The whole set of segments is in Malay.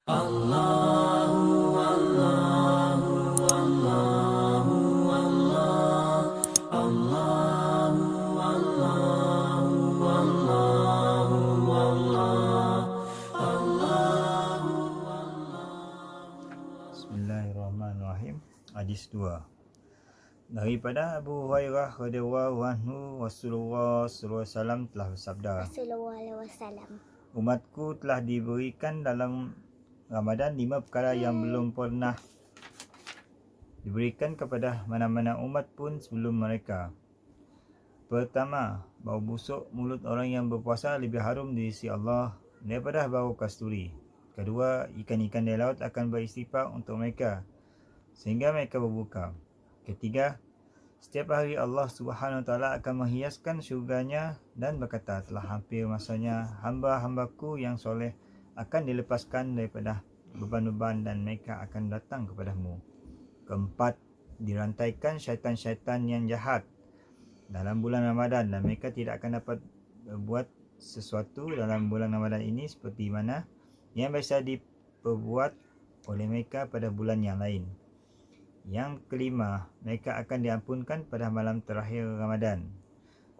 Allahu Allahu Allahu Allah Allahu Allahu Allahu Allah Allahu Bismillahirrahmanirrahim. Hadis 2. Daripada Abu Hurairah radhiyallahu anhu, Rasulullah sallallahu alaihi wasallam telah bersabda, umatku telah diberikan dalam Ramadan 5 perkara yang belum pernah diberikan kepada mana-mana umat pun sebelum mereka. Pertama, bau busuk mulut orang yang berpuasa lebih harum di sisi Allah daripada bau kasturi. Kedua, ikan-ikan di laut akan beristighfar untuk mereka sehingga mereka berbuka. Ketiga, setiap hari Allah Subhanahu Wa Taala akan menghiaskan syurganya dan berkata, telah hampir masanya hamba-hambaku yang soleh akan dilepaskan daripada beban-beban dan mereka akan datang kepadamu. Keempat, dirantaikan syaitan-syaitan yang jahat dalam bulan Ramadan dan mereka tidak akan dapat berbuat sesuatu dalam bulan Ramadan ini seperti mana yang biasa diperbuat oleh mereka pada bulan yang lain. Yang kelima, mereka akan diampunkan pada malam terakhir Ramadan.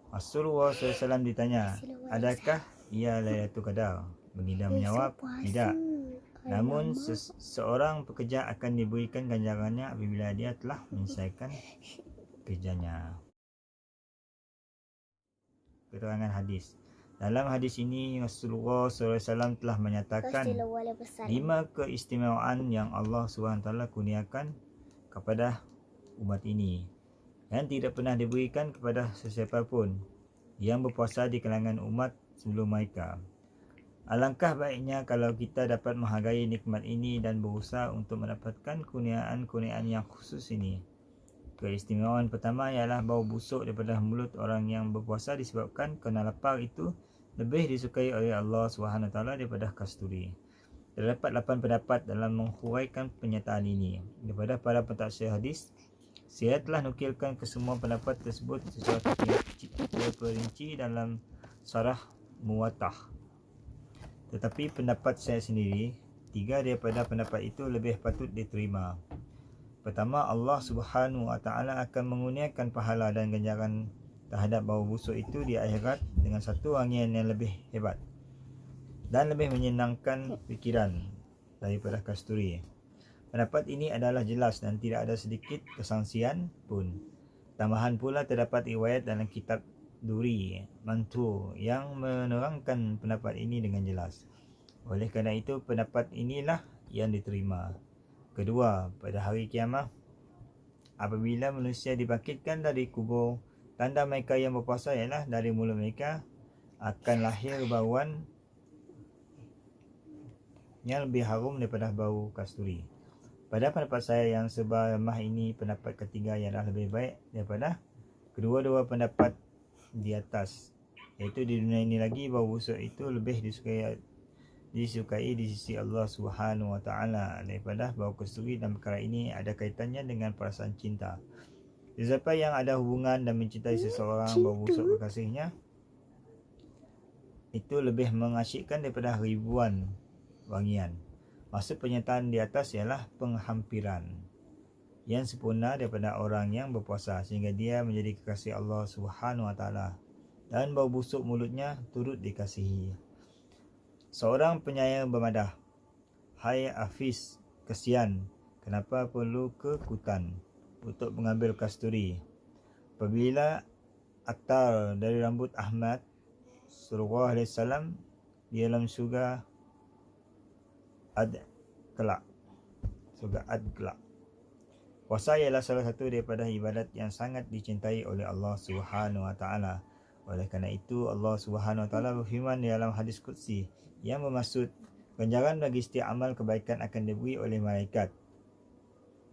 Rasulullah SAW ditanya, adakah ia Lailatul Qadar? Baginda menjawab, tidak. Namun seorang pekerja akan diberikan ganjarannya apabila dia telah menyelesaikan kerjanya. Keterangan hadis. Dalam hadis ini Rasulullah SAW telah menyatakan 5 keistimewaan yang Allah SWT kurniakan kepada umat ini yang tidak pernah diberikan kepada sesiapa pun yang berpuasa di kalangan umat sebelum mereka. Alangkah baiknya kalau kita dapat menghargai nikmat ini dan berusaha untuk mendapatkan kurniaan-kurniaan yang khusus ini. Keistimewaan pertama ialah bau busuk daripada mulut orang yang berpuasa disebabkan kerana lapar itu lebih disukai oleh Allah SWT daripada kasturi. Terdapat 8 pendapat dalam menghuraikan pernyataan ini. Daripada para pentafsir hadis, saya telah nukilkan kesemua pendapat tersebut secara terperinci dalam Syarah Muwattah. Tetapi pendapat saya sendiri, 3 daripada pendapat itu lebih patut diterima. Pertama, Allah Subhanahu Wa Taala akan mengurniakan pahala dan ganjaran terhadap bau busuk itu di akhirat dengan satu wangian yang lebih hebat dan lebih menyenangkan fikiran daripada kasturi. Pendapat ini adalah jelas dan tidak ada sedikit kesangsian pun. Tambahan pula terdapat riwayat dalam kitab Duri Manthur yang menerangkan pendapat ini dengan jelas. Oleh kerana itu, pendapat inilah yang diterima. Kedua, pada hari kiamat, apabila manusia dibangkitkan dari kubur, tanda mereka yang berpuasa ialah dari mulut mereka akan lahir bauan yang lebih harum daripada bau kasturi. Pada pendapat saya yang serba lemah ini, pendapat ketiga ialah lebih baik daripada kedua-dua pendapat di atas, iaitu di dunia ini lagi bau busuk itu lebih disukai di sisi Allah Subhanahu Wa Taala daripada bau kasturi, dan perkara ini ada kaitannya dengan perasaan cinta. Siapa yang ada hubungan dan mencintai seseorang, bau busuk kekasihnya itu lebih mengasyikkan daripada ribuan wangian. Maksud pernyataan di atas ialah penghampiran yang sempurna daripada orang yang berpuasa sehingga dia menjadi kekasih Allah Subhanahu Wa Taala dan bau busuk mulutnya turut dikasihi. Seorang penyair bermadah, hai Hafiz, kesian, kenapa perlu ke Kutan untuk mengambil kasturi? Apabila aktar dari rambut Ahmad sallallahu alaihi wasallam di dalam surga kelak. Puasa ialah salah satu daripada ibadat yang sangat dicintai oleh Allah Subhanahu Wa Taala. Oleh kerana itu, Allah Subhanahu Wa Taala berfirman di dalam hadis qudsi yang bermaksud ganjaran bagi setiap amal kebaikan akan diberi oleh malaikat.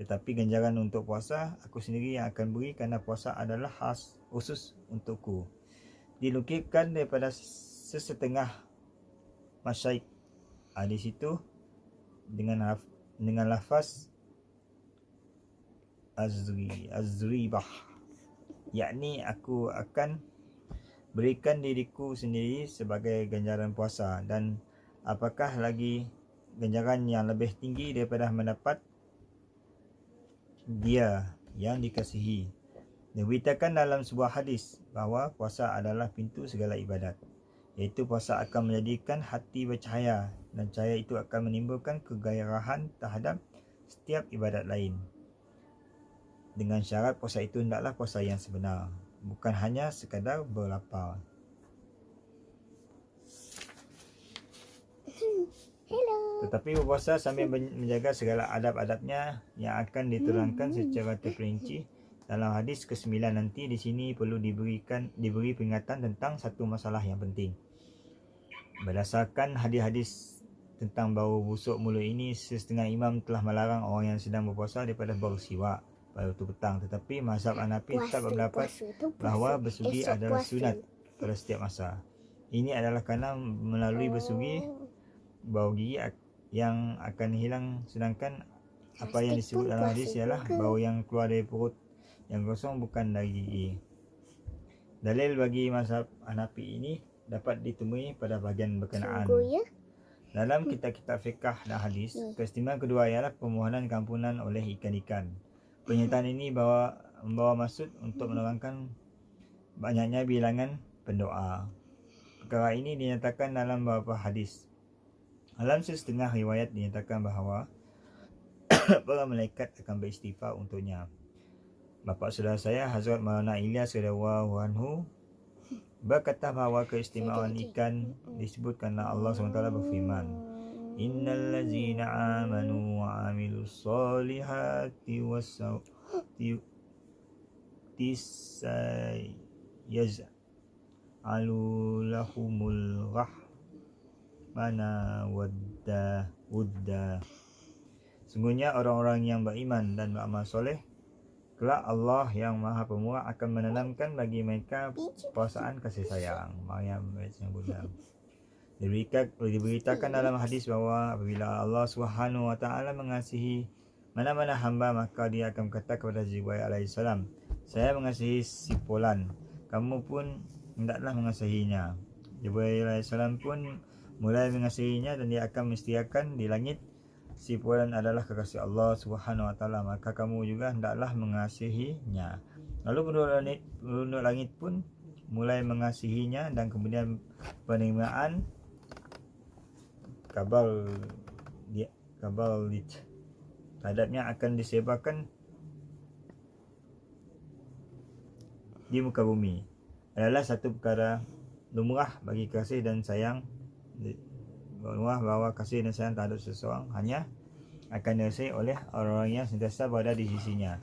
Tetapi ganjaran untuk puasa aku sendiri yang akan beri kerana puasa adalah khas khusus untukku. Dilukirkan daripada sesetengah masyaikh di situ dengan lafaz azribah, yakni aku akan berikan diriku sendiri sebagai ganjaran puasa, dan apakah lagi ganjaran yang lebih tinggi daripada mendapat dia yang dikasihi. Diberitakan dalam sebuah hadis bahawa puasa adalah pintu segala ibadat, iaitu puasa akan menjadikan hati bercahaya dan cahaya itu akan menimbulkan kegairahan terhadap setiap ibadat lain. Dengan syarat puasa itu hendaklah puasa yang sebenar, bukan hanya sekadar berlapar. Tetapi berpuasa sambil menjaga segala adab-adabnya yang akan diterangkan secara terperinci dalam hadis ke-9 nanti. Di sini perlu diberi peringatan tentang satu masalah yang penting. Berdasarkan hadis-hadis tentang bau busuk mulut ini, setengah imam telah melarang orang yang sedang berpuasa daripada bersiwak pada waktu petang. Tetapi mazhab Hanafi tetap berpendapat bahawa bersugi adalah sunat pada setiap masa. Ini adalah kerana melalui bersugi bau gigi yang akan hilang, sedangkan apa yang disebut dalam hadis ialah bau yang keluar dari perut yang kosong, bukan dari gigi. Dalil bagi mazhab Hanafi ini dapat ditemui pada bahagian berkenaan. Dalam kitab-kitab fiqh dan hadis, keistimewaan kedua ialah permohonan keampunan oleh ikan-ikan. Pernyataan ini membawa maksud untuk menerangkan banyaknya bilangan pendoa. Perkara ini dinyatakan dalam beberapa hadis. Dalam setengah riwayat dinyatakan bahawa para malaikat akan beristighfar untuknya. Bapa saudara saya Hazrat Maulana Ilyas radhiyallahu anhu berkata bahawa keistimewaan ikan disebutkan Allah SWT berfirman, Innal ladzina amanu wa amilus solihati yaz'alu lahumul rahmana wudda. Sungguhnya orang-orang yang beriman dan beramal soleh, kelak Allah yang Maha Pemurah akan menanamkan bagi mereka perasaan kasih sayang. Maryam yang Buddha. Diberitakan dalam hadis bahawa apabila Allah SWT mengasihi mana-mana hamba, maka dia akan berkata kepada Jibril AS, saya mengasihi si fulan, kamu pun hendaklah mengasihinya. Jibril AS pun mulai mengasihinya dan dia akan mengisytiharkan di langit, si fulan adalah kekasih Allah SWT, maka kamu juga hendaklah mengasihinya. Lalu penduduk langit pun mulai mengasihinya, dan kemudian penerimaan kabar terhadapnya akan disebarkan di muka bumi. Adalah satu perkara lumrah bagi kasih dan sayang, lumrah bahawa kasih dan sayang terhadap seseorang hanya akan dirasakan oleh orang-orang yang sentiasa berada di sisinya.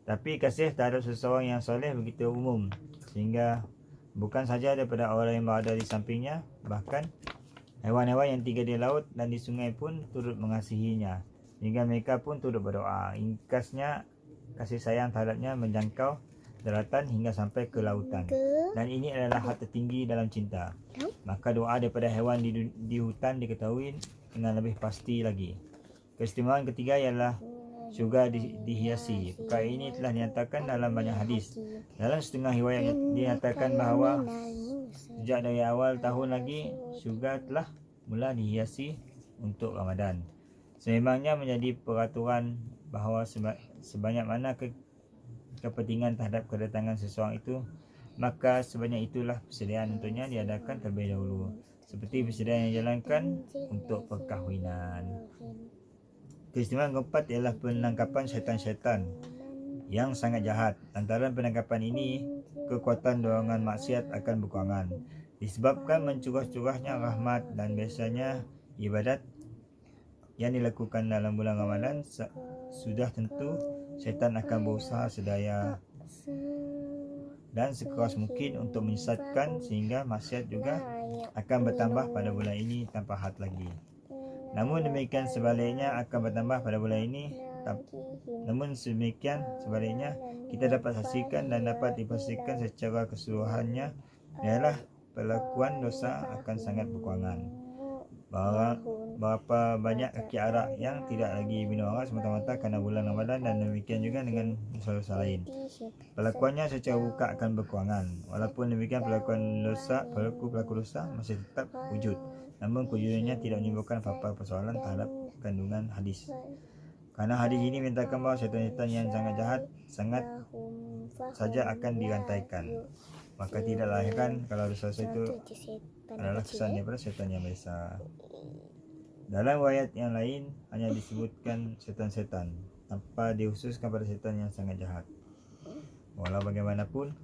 Tapi kasih terhadap seseorang yang soleh begitu umum, sehingga bukan saja daripada orang yang berada di sampingnya, bahkan hewan-hewan yang tinggal di laut dan di sungai pun turut mengasihinya, sehingga mereka pun turut berdoa. Ringkasnya, kasih sayang terhadapnya menjangkau daratan hingga sampai ke lautan, dan ini adalah hak tertinggi dalam cinta. Maka doa daripada hewan di hutan diketahui dengan lebih pasti lagi. Keistimewaan ketiga ialah syurga dihiasi. Perkara ini telah dinyatakan dalam banyak hadis. Dalam setengah riwayat dinyatakan bahawa sejak dari awal tahun lagi syurga telah mula dihiasi untuk Ramadan. Sememangnya menjadi peraturan bahawa sebanyak mana kepentingan terhadap kedatangan seseorang itu, maka sebanyak itulah persediaan untuknya diadakan terlebih dahulu, seperti persediaan yang dijalankan untuk perkahwinan. Keistimewaan keempat ialah penangkapan syaitan-syaitan yang sangat jahat. Antara penangkapan ini, kekuatan dorongan maksiat akan berkurangan disebabkan mencurah-curahnya rahmat, dan biasanya ibadat yang dilakukan dalam bulan Ramadan sudah tentu syaitan akan berusaha sedaya dan sekeras mungkin untuk menyesatkan, sehingga maksiat juga akan bertambah pada bulan ini tanpa had lagi. Namun demikian sebaliknya kita dapat saksikan dan dapat dipastikan secara keseluruhannya ialah pelakuan dosa akan sangat berkurangan. Berapa banyak kaki arak yang tidak lagi minum arak semata-mata kerana bulan Ramadan, dan demikian juga dengan dosa-dosa lain. Pelakuannya secara buka akan berkurangan. Walaupun demikian pelaku dosa masih tetap wujud, namun kewujudannya tidak menimbulkan apa-apa persoalan terhadap kandungan hadis. Karena hadis ini menyatakan bahawa syaitan-syaitan yang sangat jahat sangat saja akan dirantaikan. Maka tidaklah heran kalau dosa-dosa itu adalah kesan daripada syaitan yang biasa. Dalam riwayat yang lain hanya disebutkan syaitan-syaitan tanpa dikhususkan pada syaitan yang sangat jahat. Walau bagaimanapun,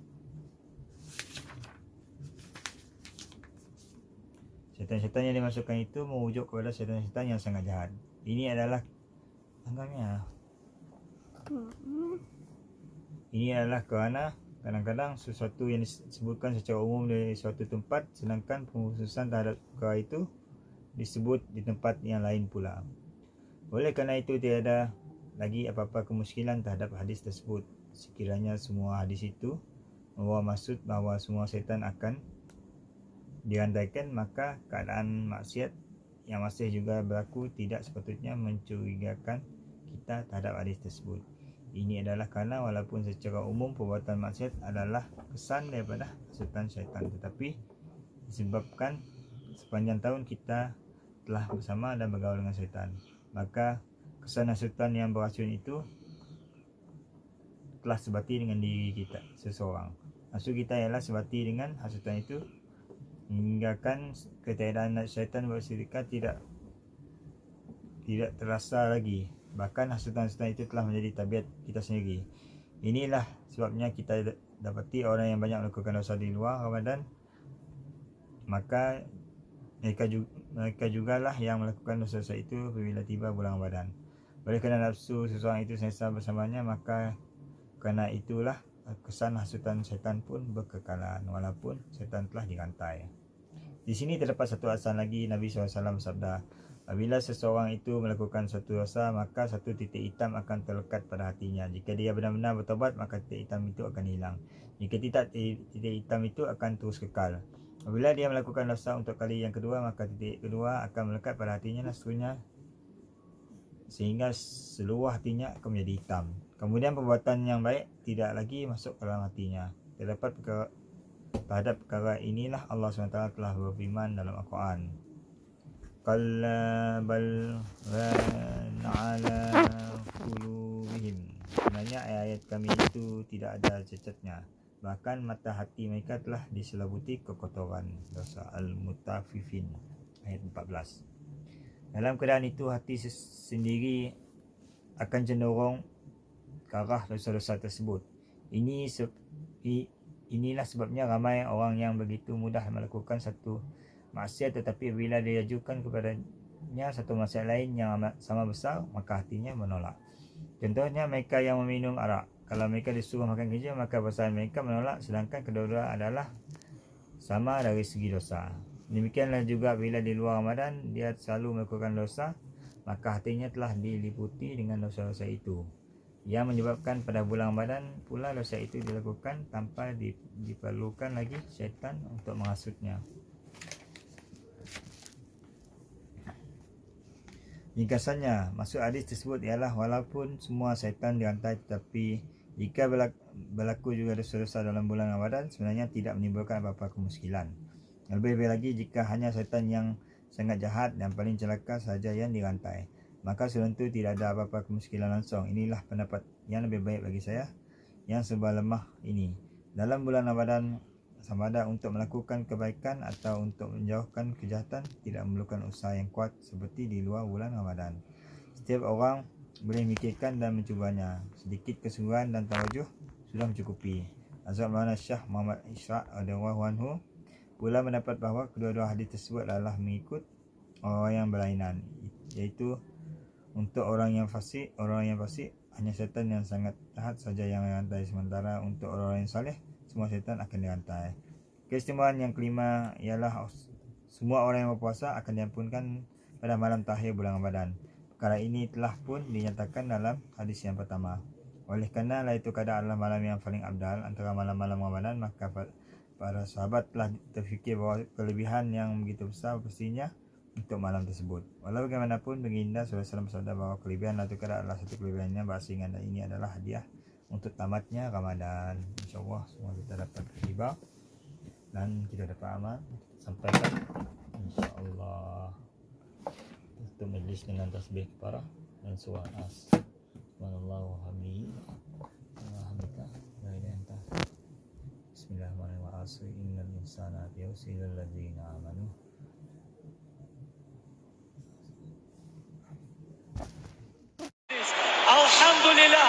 syaitan-syaitan yang dimasukkan itu merujuk kepada syaitan-syaitan yang sangat jahat. Ini adalah kerana kadang-kadang sesuatu yang disebutkan secara umum di suatu tempat, sedangkan pengkhususan terhadap perkara itu disebut di tempat yang lain pula. Oleh kerana itu tiada lagi apa-apa kemuskilan terhadap hadis tersebut. Sekiranya semua hadis itu membawa maksud bahawa semua syaitan akan dirantaikan, maka keadaan maksiat yang masih juga berlaku tidak sepatutnya mencurigakan kita terhadap hadis tersebut. Ini adalah kerana walaupun secara umum perbuatan maksiat adalah kesan daripada hasutan syaitan, tetapi disebabkan sepanjang tahun kita telah bersama dan bergaul dengan syaitan, maka kesan hasutan yang beracun itu telah sebati dengan diri kita seseorang. Maksud kita ialah sebati dengan hasutan itu, meninggalkan ketiadaan syaitan berserikat tidak terasa lagi. Bahkan hasutan-hasutan itu telah menjadi tabiat kita sendiri. Inilah sebabnya kita dapati orang yang banyak melakukan dosa di luar Ramadan, maka mereka jugalah yang melakukan dosa-dosa itu apabila tiba bulan Ramadan. Oleh kerana nafsu seseorang itu sentiasa bersamanya, maka kerana itulah kesan hasutan syaitan pun berkekalan walaupun syaitan telah dirantai. Di sini terdapat satu alasan lagi. Nabi SAW bersabda, apabila seseorang itu melakukan satu dosa, maka satu titik hitam akan terlekat pada hatinya. Jika dia benar-benar bertobat, maka titik hitam itu akan hilang. Jika tidak, titik hitam itu akan terus kekal. Apabila dia melakukan dosa untuk kali yang kedua, maka titik kedua akan melekat pada hatinya dan seterusnya, sehingga seluruh hatinya akan menjadi hitam. Kemudian perbuatan yang baik tidak lagi masuk ke dalam hatinya. Terhadap perkara inilah Allah SWT telah berfirman dalam Al-Quran, Qalla bal rana ala qulubihim. Sebenarnya ayat-ayat kami itu tidak ada cacatnya, bahkan mata hati mereka telah diselabuti kekotoran dosa. Al-Mutaffifin ayat 14. Dalam keadaan itu hati sendiri akan cenderung ke arah dosa-dosa tersebut. Inilah sebabnya ramai orang yang begitu mudah melakukan satu maksiat, tetapi bila diajukan kepadanya satu maksiat lain yang sama besar, maka hatinya menolak. Contohnya mereka yang meminum arak. Kalau mereka disuruh makan kerja, maka perasaan mereka menolak, sedangkan kedua-dua adalah sama dari segi dosa. Demikianlah juga bila di luar Ramadan dia selalu melakukan dosa, maka hatinya telah diliputi dengan dosa-dosa itu, yang menyebabkan pada bulan Ramadan pula dosa itu dilakukan tanpa diperlukan lagi syaitan untuk menghasutnya. Ringkasannya, maksud hadis tersebut ialah walaupun semua syaitan dirantai, tetapi jika berlaku juga dosa-dosa dalam bulan Ramadan, sebenarnya tidak menimbulkan apa-apa kemuskilan. Lebih-lebih lagi jika hanya syaitan yang sangat jahat dan paling celaka sahaja yang dirantai, maka sudah tentu tidak ada apa-apa kemuskilan langsung. Inilah pendapat yang lebih baik bagi saya yang serba lemah ini. Dalam bulan Ramadan, sama ada untuk melakukan kebaikan atau untuk menjauhkan kejahatan tidak memerlukan usaha yang kuat seperti di luar bulan Ramadan. Setiap orang boleh memikirkan dan mencubanya. Sedikit kesungguhan dan tawajuh sudah mencukupi. Azhar Maulana Syah Muhammad Ishraq radhiyallahu anhu pula mendapat bahawa kedua-dua hadis tersebut adalah mengikut orang yang berlainan, iaitu untuk orang yang fasik hanya syaitan yang sangat jahat saja yang dirantai, sementara untuk orang yang saleh semua syaitan akan dirantai. Keistimewaan yang kelima ialah semua orang yang berpuasa akan diampunkan pada malam terakhir bulan Ramadan. Perkara ini telah pun dinyatakan dalam hadis yang pertama. Oleh kerana Lailatul Qadar adalah malam yang paling abdal antara malam-malam Ramadan, maka para sahabat telah terfikir bahawa kelebihan yang begitu besar pastinya untuk malam tersebut. Walau bagaimanapun, baginda SAW bersabda bahawa kelebihan Lailatul Qadar adalah satu kelebihan yang berasingan, dan ini adalah hadiah untuk tamatnya Ramadan. InsyaAllah semua kita dapat tiba dan kita dapat amal sampaikan InsyaAllah. Untuk majlis dengan tasbih keparah dan surah As. Subhanallahu hamdihi wa hamdika la ilaha illa anta. Bismillahirrahmanirrahim. Wa asri innal insana lafi khusr illa alladzina amanu. Alhamdulillah.